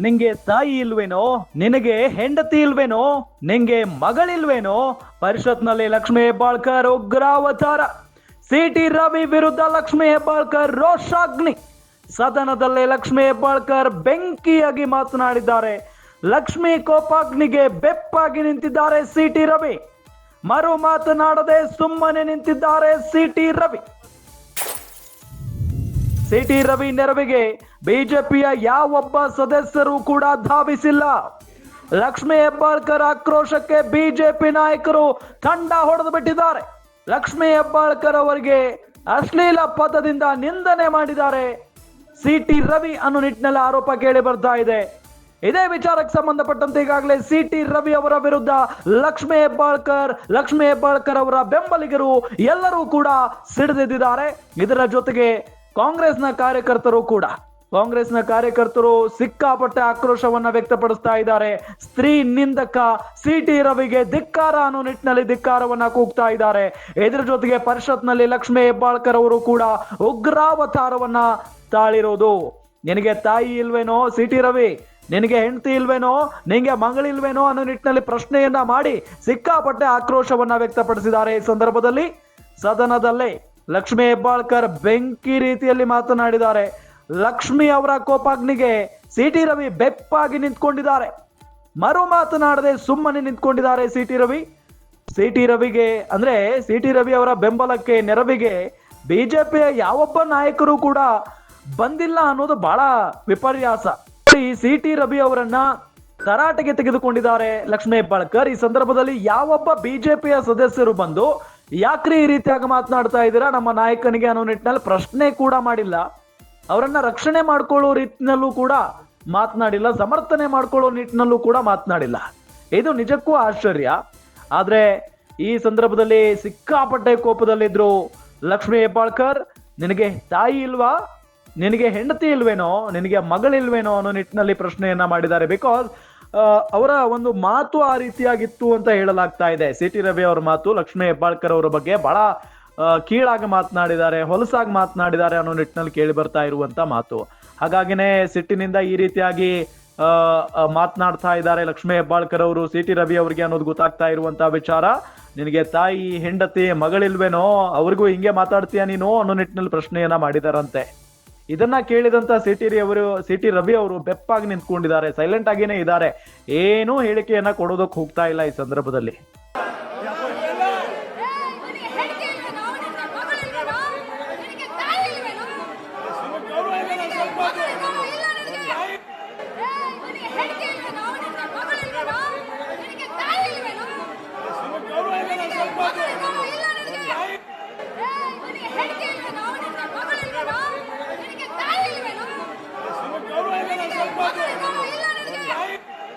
ನಿಂಗೆ ತಾಯಿ ಇಲ್ವೇನೋ, ನಿನಗೆ ಹೆಂಡತಿ ಇಲ್ವೇನೋ, ನಿಂಗೆ ಮಗಳಿಲ್ವೇನೋ? ಪರಿಷತ್ನಲ್ಲಿ ಲಕ್ಷ್ಮೀ ಹೆಬ್ಬಾಳ್ಕರ್ ಉಗ್ರಾವತಾರ. ಸಿಟಿ ರವಿ ವಿರುದ್ಧ ಲಕ್ಷ್ಮೀ ಹೆಬ್ಬಾಳ್ಕರ್ ರೋಷಾಗ್ನಿ. ಸದನದಲ್ಲೇ ಲಕ್ಷ್ಮೀ ಹೆಬ್ಬಾಳ್ಕರ್ ಬೆಂಕಿಯಾಗಿ ಮಾತನಾಡಿದ್ದಾರೆ. ಲಕ್ಷ್ಮೀ ಕೋಪಾಗ್ನಿಗೆ ಬೆಪ್ಪಾಗಿ ನಿಂತಿದ್ದಾರೆ ಸಿಟಿ ರವಿ. ಮರು ಮಾತನಾಡದೆ ಸುಮ್ಮನೆ ನಿಂತಿದ್ದಾರೆ ಸಿಟಿ ರವಿ. ಸಿಟಿ ರವಿ ನೆರವಿಗೆ ಬಿಜೆಪಿಯ ಯಾವೊಬ್ಬ ಸದಸ್ಯರು ಕೂಡ ಧಾವಿಸಿಲ್ಲ. ಲಕ್ಷ್ಮೀ ಹೆಬ್ಬಾಳ್ಕರ್ ಆಕ್ರೋಶಕ್ಕೆ ಬಿಜೆಪಿ ನಾಯಕರು ತಂಡ ಹೊಡೆದು ಬಿಟ್ಟಿದ್ದಾರೆ. ಲಕ್ಷ್ಮೀ ಹೆಬ್ಬಾಳ್ಕರ್ ಅವರಿಗೆ ಅಶ್ಲೀಲ ಪದದಿಂದ ನಿಂದನೆ ಮಾಡಿದ್ದಾರೆ ಸಿಟಿ ರವಿ ಅನ್ನೋ ನಿಟ್ಟಿನಲ್ಲಿ ಆರೋಪ ಕೇಳಿ ಬರ್ತಾ ಇದೆ. ಇದೇ ವಿಚಾರಕ್ಕೆ ಸಂಬಂಧಪಟ್ಟಂತೆ ಈಗಾಗಲೇ ಸಿಟಿ ರವಿ ಅವರ ವಿರುದ್ಧ ಲಕ್ಷ್ಮೀ ಹೆಬ್ಬಾಳ್ಕರ್ ಅವರ ಬೆಂಬಲಿಗರು ಎಲ್ಲರೂ ಕೂಡ ಸಿಡಿದಿದ್ದಾರೆ. ಇದರ ಜೊತೆಗೆ ಕಾಂಗ್ರೆಸ್ನ ಕಾರ್ಯಕರ್ತರು ಸಿಕ್ಕಾಪಟ್ಟೆ ಆಕ್ರೋಶವನ್ನ ವ್ಯಕ್ತಪಡಿಸ್ತಾ ಇದ್ದಾರೆ. ಸ್ತ್ರೀ ನಿಂದಕ ಸಿಟಿ ರವಿಗೆ ಧಿಕ್ಕಾರ ಅನ್ನೋ ನಿಟ್ಟಿನಲ್ಲಿ ಧಿಕ್ಕಾರವನ್ನ ಕೂಗ್ತಾ ಇದ್ದಾರೆ. ಇದರ ಜೊತೆಗೆ ಪರಿಷತ್ನಲ್ಲಿ ಲಕ್ಷ್ಮೀ ಹೆಬ್ಬಾಳ್ಕರ್ ಅವರು ಕೂಡ ಉಗ್ರಾವತಾರವನ್ನ ತಾಳಿರೋದು. ನಿನಗೆ ತಾಯಿ ಇಲ್ವೇನೋ ಸಿಟಿ ರವಿ, ನಿನಗೆ ಹೆಂಡತಿ ಇಲ್ವೇನೋ, ನಿನಗೆ ಮಗಳಿಲ್ವೇನೋ ಅನ್ನೋ ನಿಟ್ಟಿನಲ್ಲಿ ಪ್ರಶ್ನೆಯನ್ನ ಮಾಡಿ ಸಿಕ್ಕಾಪಟ್ಟೆ ಆಕ್ರೋಶವನ್ನ ವ್ಯಕ್ತಪಡಿಸಿದ್ದಾರೆ. ಈ ಸಂದರ್ಭದಲ್ಲಿ ಸದನದಲ್ಲೇ ಲಕ್ಷ್ಮೀ ಹೆಬ್ಬಾಳ್ಕರ್ ಬೆಂಕಿ ರೀತಿಯಲ್ಲಿ ಮಾತನಾಡಿದ್ದಾರೆ. ಲಕ್ಷ್ಮಿ ಅವರ ಕೋಪಾಗ್ನಿಗೆ ಸಿಟಿ ರವಿ ಬೆಪ್ಪಾಗಿ ನಿಂತ್ಕೊಂಡಿದ್ದಾರೆ. ಮರು ಮಾತನಾಡದೆ ಸುಮ್ಮನೆ ನಿಂತ್ಕೊಂಡಿದ್ದಾರೆ ಸಿಟಿ ರವಿ. ಸಿಟಿ ರವಿ ಅವರ ಬೆಂಬಲಕ್ಕೆ ನೆರವಿಗೆ ಬಿಜೆಪಿಯ ಯಾವೊಬ್ಬ ನಾಯಕರು ಕೂಡ ಬಂದಿಲ್ಲ ಅನ್ನೋದು ಬಹಳ ವಿಪರ್ಯಾಸ. ಸಿಟಿ ರವಿ ಅವರನ್ನ ತರಾಟೆಗೆ ತೆಗೆದುಕೊಂಡಿದ್ದಾರೆ ಲಕ್ಷ್ಮೀ ಹೆಬ್ಬಾಳ್ಕರ್. ಈ ಸಂದರ್ಭದಲ್ಲಿ ಯಾವೊಬ್ಬ ಬಿಜೆಪಿಯ ಸದಸ್ಯರು ಬಂದು ಯಾಕ್ರಿ ಈ ರೀತಿಯಾಗಿ ಮಾತನಾಡ್ತಾ ಇದ್ದೀರಾ ನಮ್ಮ ನಾಯಕನಿಗೆ ಅನ್ನೋ ನಿಟ್ಟಿನಲ್ಲಿ ಪ್ರಶ್ನೆ ಕೂಡ ಮಾಡಿಲ್ಲ. ಅವರನ್ನ ರಕ್ಷಣೆ ಮಾಡ್ಕೊಳ್ಳೋ ರೀತಿನಲ್ಲೂ ಕೂಡ ಮಾತನಾಡಿಲ್ಲ, ಸಮರ್ಥನೆ ಮಾಡ್ಕೊಳ್ಳೋ ನಿಟ್ಟಿನಲ್ಲೂ ಕೂಡ ಮಾತನಾಡಿಲ್ಲ. ಇದು ನಿಜಕ್ಕೂ ಆಶ್ಚರ್ಯ. ಆದ್ರೆ ಈ ಸಂದರ್ಭದಲ್ಲಿ ಸಿಕ್ಕಾಪಟ್ಟೆ ಕೋಪದಲ್ಲಿದ್ರು ಲಕ್ಷ್ಮೀ ಹೆಬ್ಬಾಳ್ಕರ್. ನಿನಗೆ ತಾಯಿ ಇಲ್ವಾ, ನಿನಗೆ ಹೆಂಡತಿ ಇಲ್ವೇನೋ, ನಿನಗೆ ಮಗಳಿಲ್ವೇನೋ ಅನ್ನೋ ನಿಟ್ಟಿನಲ್ಲಿ ಪ್ರಶ್ನೆಯನ್ನ ಮಾಡಿದ್ದಾರೆ. ಬಿಕಾಸ್ ಅವರ ಒಂದು ಮಾತು ಆ ರೀತಿಯಾಗಿತ್ತು ಅಂತ ಹೇಳಲಾಗ್ತಾ ಇದೆ. ಸಿಟಿ ರವಿ ಅವರ ಮಾತು ಲಕ್ಷ್ಮೀ ಹೆಬ್ಬಾಳ್ಕರ್ ಅವರ ಬಗ್ಗೆ ಬಹಳ ಕೀಳಾಗಿ ಮಾತನಾಡಿದ್ದಾರೆ, ಹೊಲಸಾಗಿ ಮಾತನಾಡಿದ್ದಾರೆ ಅನ್ನೋ ನಿಟ್ಟಿನಲ್ಲಿ ಕೇಳಿ ಬರ್ತಾ ಇರುವಂತ ಮಾತು. ಹಾಗಾಗಿನೇ ಸಿಟ್ಟಿನಿಂದ ಈ ರೀತಿಯಾಗಿ ಮಾತನಾಡ್ತಾ ಇದ್ದಾರೆ ಲಕ್ಷ್ಮೀ ಹೆಬ್ಬಾಳ್ಕರ್ ಅವರು ಸಿಟಿ ರವಿ ಅವರಿಗೆ ಅನ್ನೋದು ಗೊತ್ತಾಗ್ತಾ ಇರುವಂತ ವಿಚಾರ. ನಿನಗೆ ತಾಯಿ ಹೆಂಡತಿ ಮಗಳಿಲ್ವೇನೋ, ಅವ್ರಿಗೂ ಹಿಂಗೆ ಮಾತಾಡ್ತೀಯ ನೀನು ಅನ್ನೋ ನಿಟ್ಟಿನಲ್ಲಿ ಪ್ರಶ್ನೆಯನ್ನ ಮಾಡಿದಾರಂತೆ. ಇದನ್ನ ಕೇಳಿದಂತ ಸಿಟಿ ರವಿ ಅವರು ಬೆಪ್ಪಾಗಿ ನಿಂತ್ಕೊಂಡಿದ್ದಾರೆ, ಸೈಲೆಂಟ್ ಆಗಿನೇ ಇದ್ದಾರೆ. ಏನೂ ಹೇಳಿಕೆಯನ್ನ ಕೊಡೋದಕ್ಕೆ ಹೋಗ್ತಾ ಇಲ್ಲ ಈ ಸಂದರ್ಭದಲ್ಲಿ.